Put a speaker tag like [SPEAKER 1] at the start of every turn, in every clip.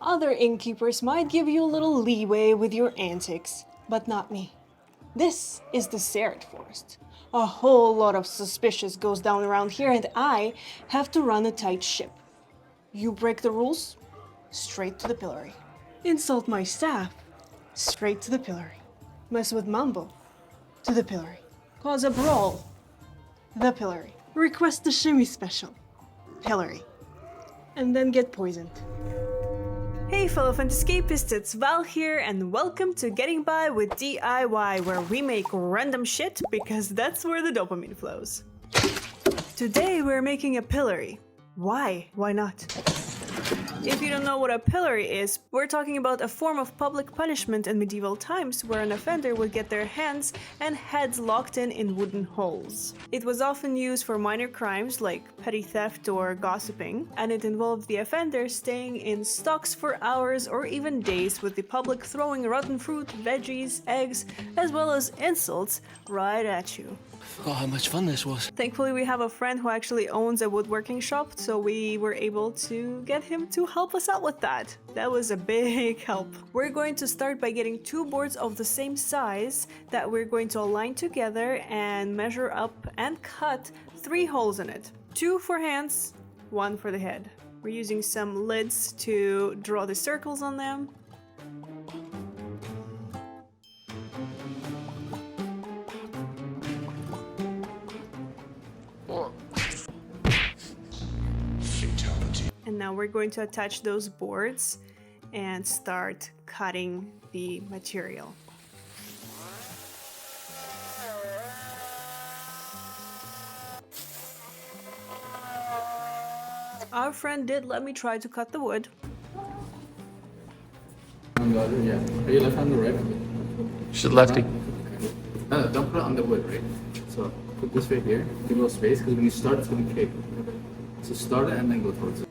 [SPEAKER 1] Other innkeepers might give you a little leeway with your antics, but not me. This is the Serret Forest. A whole lot of suspicious goes down around here and I have to run a tight ship. You break the rules, straight to the pillory. Insult my staff, straight to the pillory. Mess with Mambo, to the pillory. Cause a brawl, the pillory. Request the shimmy special, pillory. And then get poisoned. Hey fellow Fantascapists, it's Val here and welcome to Getting By with DIY, where we make random shit because that's where the dopamine flows. Today we're making a pillory. Why? Why not? If you don't know what a pillory is, we're talking about a form of public punishment in medieval times where an offender would get their hands and heads locked in wooden holes. It was often used for minor crimes like petty theft or gossiping, and it involved the offender staying in stocks for hours or even days, with the public throwing rotten fruit, veggies, eggs, as well as insults right at you.
[SPEAKER 2] I forgot how much fun this was.
[SPEAKER 1] Thankfully, we have a friend who actually owns a woodworking shop, so we were able to get him to help us out with that. That was a big help. We're going to start by getting 2 boards of the same size that we're going to align together and measure up and cut 3 holes in it. 2 for hands, 1 for the head. We're using some lids to draw the circles on them. And now we're going to attach those boards and start cutting the material. Our friend did let me try to cut the wood.
[SPEAKER 3] On the other, yeah. Are you left-handed or right?
[SPEAKER 2] She's lefty.
[SPEAKER 3] No, don't put it on the wood, right? So put this right here. Give a little space, because when you start, it's going to kick. So start it and then go towards it.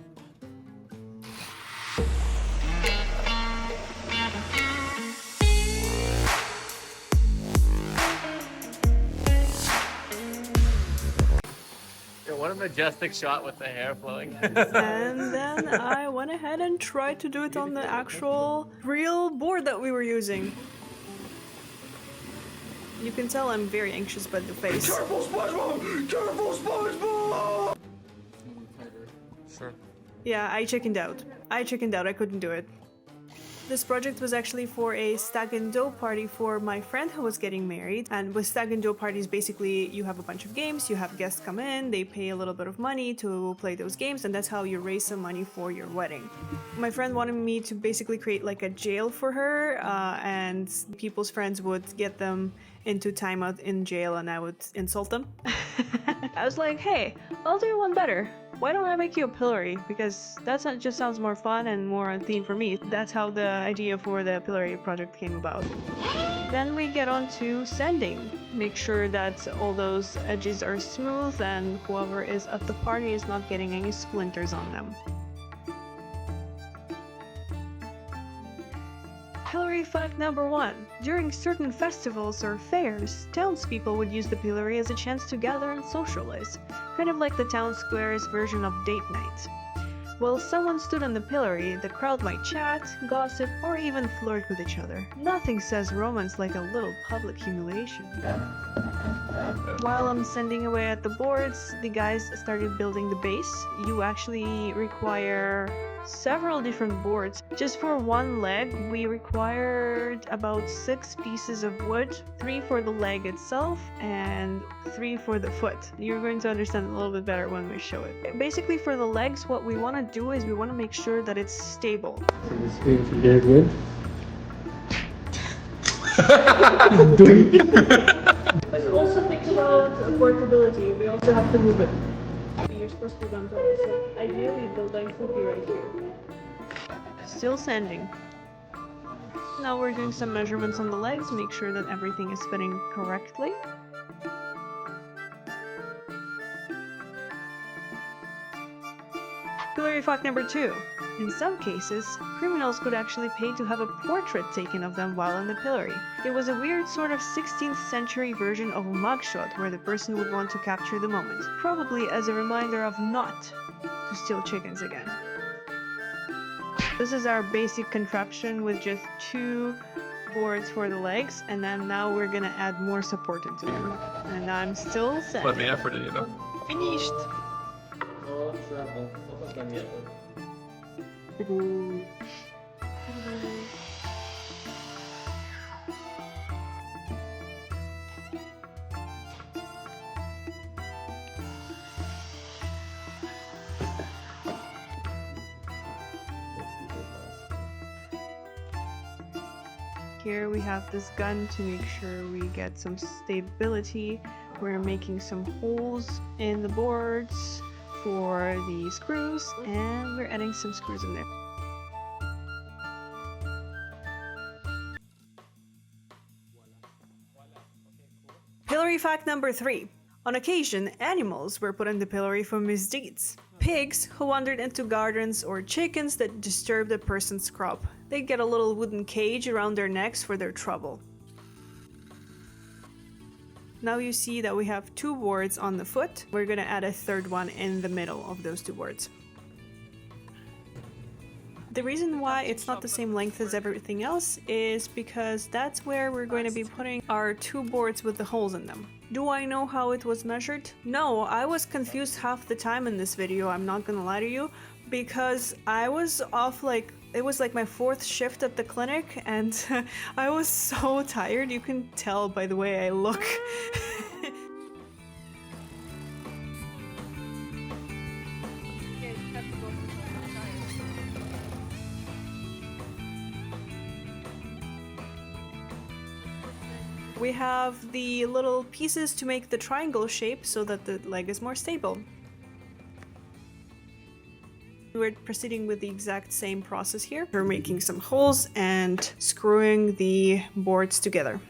[SPEAKER 2] What a majestic shot with the hair flowing.
[SPEAKER 1] And then I went ahead and tried to do it on the actual real board that we were using. You can tell I'm very anxious by the face.
[SPEAKER 2] Careful, SpongeBob! Careful, SpongeBob! Sure.
[SPEAKER 1] Yeah, I chickened out. I couldn't do it. This project was actually for a stag and doe party for my friend who was getting married. And with stag and doe parties, basically you have a bunch of games, you have guests come in, they pay a little bit of money to play those games, and that's how you raise some money for your wedding. My friend wanted me to basically create like a jail for her, and people's friends would get them into timeout in jail and I would insult them. I was like, hey, I'll do one better. Why don't I make you a pillory? Because that just sounds more fun and more on theme for me. That's how the idea for the pillory project came about. Then we get on to sanding. Make sure that all those edges are smooth and whoever is at the party is not getting any splinters on them. Pillory fact number 1. During certain festivals or fairs, townspeople would use the pillory as a chance to gather and socialize, kind of like the town square's version of date night. While someone stood on the pillory, the crowd might chat, gossip, or even flirt with each other. Nothing says romance like a little public humiliation. While I'm sanding away at the boards, the guys started building the base. You actually require several different boards. Just for one leg, we required about 6 pieces of wood, 3 for the leg itself and 3 for the foot. You're going to understand a little bit better when we show it. Basically for the legs, what we want to do is we want to make sure that it's stable.
[SPEAKER 3] So this thing to get wood.
[SPEAKER 1] But also think about portability. We also have to move it. You're supposed to run it, so ideally the legs will be right here. Still sanding. Now we're doing some measurements on the legs, make sure that everything is fitting correctly. Pillory fact number 2. In some cases, criminals could actually pay to have a portrait taken of them while in the pillory. It was a weird sort of 16th century version of a mugshot where the person would want to capture the moment, probably as a reminder of not to steal chickens again. This is our basic contraption with just 2 boards for the legs, and then now we're gonna add more support into them. And I'm still set.
[SPEAKER 2] Put the effort in, you know.
[SPEAKER 1] Finished! Here we have this gun to make sure we get some stability. We're making some holes in the boards for the screws, and we're adding some screws in there. Pillory fact number 3. On occasion, animals were put in the pillory for misdeeds. Pigs who wandered into gardens, or chickens that disturbed a person's crop. They'd get a little wooden cage around their necks for their trouble. Now you see that we have 2 boards on the foot. We're gonna add a 3rd one in the middle of those 2 boards. The reason why it's not the same length as everything else is because that's where we're going to be putting our 2 boards with the holes in them. Do I know how it was measured? No, I was confused half the time in this video, I'm not gonna lie to you, because I was off it was like my 4th shift at the clinic, and I was so tired, you can tell by the way I look. We have the little pieces to make the triangle shape so that the leg is more stable. We're proceeding with the exact same process here. We're making some holes and screwing the boards together.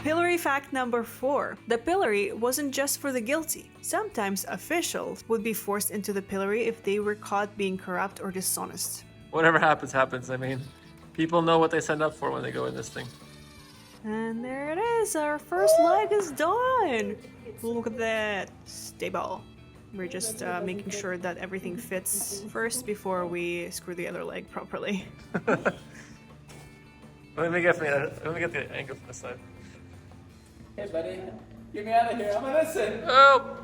[SPEAKER 1] Pillory fact number 4. The pillory wasn't just for the guilty. Sometimes officials would be forced into the pillory if they were caught being corrupt or dishonest.
[SPEAKER 2] Whatever happens, happens. I mean, people know what they signed up for when they go in this thing.
[SPEAKER 1] And there it is, our first leg is done! Look at that, stable. We're just making sure that everything fits first before we screw the other leg properly.
[SPEAKER 2] Let me get the angle from this side.
[SPEAKER 3] Hey buddy, get me out of here, I'm innocent!
[SPEAKER 2] Oh!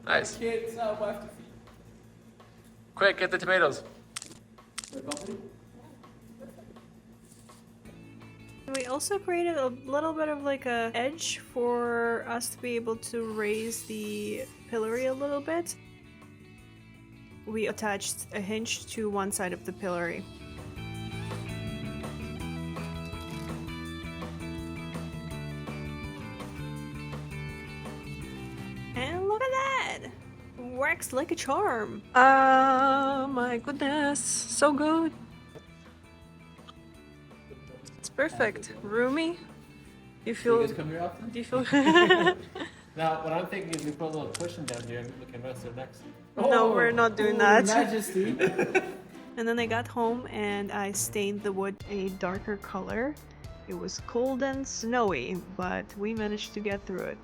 [SPEAKER 2] Nice.
[SPEAKER 3] Kids, now wife to feed.
[SPEAKER 2] Quick, get the tomatoes.
[SPEAKER 1] We also created a little bit of like a edge for us to be able to raise the pillory a little bit. We attached a hinge to one side of the pillory. And look at that! Works like a charm. My goodness, so good. Perfect. Roomy? Do you feel...
[SPEAKER 3] come here often?
[SPEAKER 1] Do you feel...
[SPEAKER 2] Now, what I'm thinking is we put a little cushion down here and we can rest our necks.
[SPEAKER 1] No, we're not doing that.
[SPEAKER 3] Majesty.
[SPEAKER 1] And then I got home and I stained the wood a darker color. It was cold and snowy, but we managed to get through it.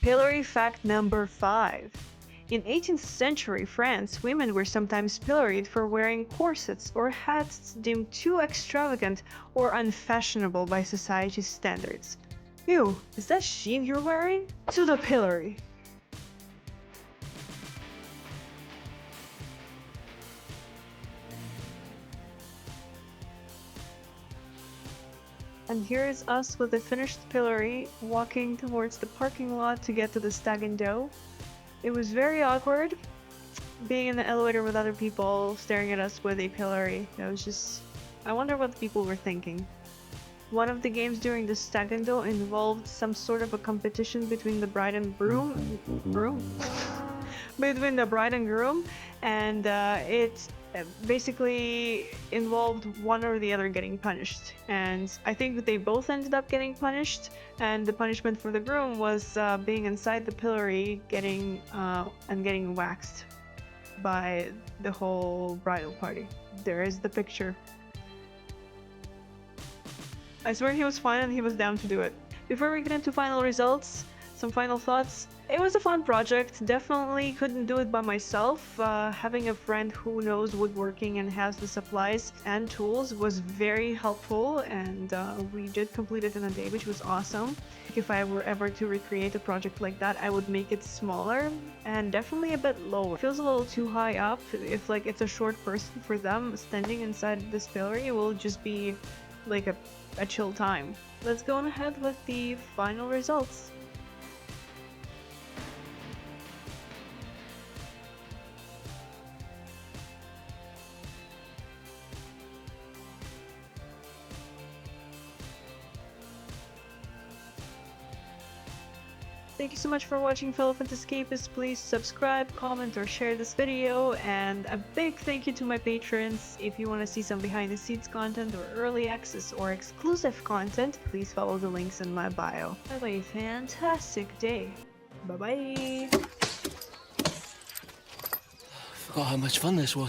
[SPEAKER 1] Pillory fact number 5. In 18th century France, women were sometimes pilloried for wearing corsets or hats deemed too extravagant or unfashionable by society's standards. Ew, is that sheen you're wearing? To the pillory! And here is us with the finished pillory, walking towards the parking lot to get to the Stag and Doe. It was very awkward, being in the elevator with other people, staring at us with a pillory. It was just... I wonder what the people were thinking. One of the games during the Stag and Doe involved some sort of a competition between the bride and groom? Between the bride and groom, and it basically involved one or the other getting punished, and I think they both ended up getting punished, and the punishment for the groom was being inside the pillory getting waxed.
[SPEAKER 4] by the whole bridal party. There is the picture. I swear he was fine and he was down to do it. Before we get into final results, some final thoughts. It was a fun project. Definitely couldn't do it by myself. Having a friend who knows woodworking and has the supplies and tools was very helpful, and we did complete it in a day, which was awesome. If I were ever to recreate a project like that, I would make it smaller and definitely a bit lower. It feels a little too high up. If like it's a short person, for them standing inside this pillory will just be like a chill time. Let's go on ahead with the final results. Thank you so much for watching, fellow Fantascapists. Please subscribe, comment, or share this video, and a big thank you to my patrons. If you want to see some behind the scenes content or early access or exclusive content, please follow the links in my bio. Have a fantastic day. Bye bye.
[SPEAKER 5] Forgot how much fun this was.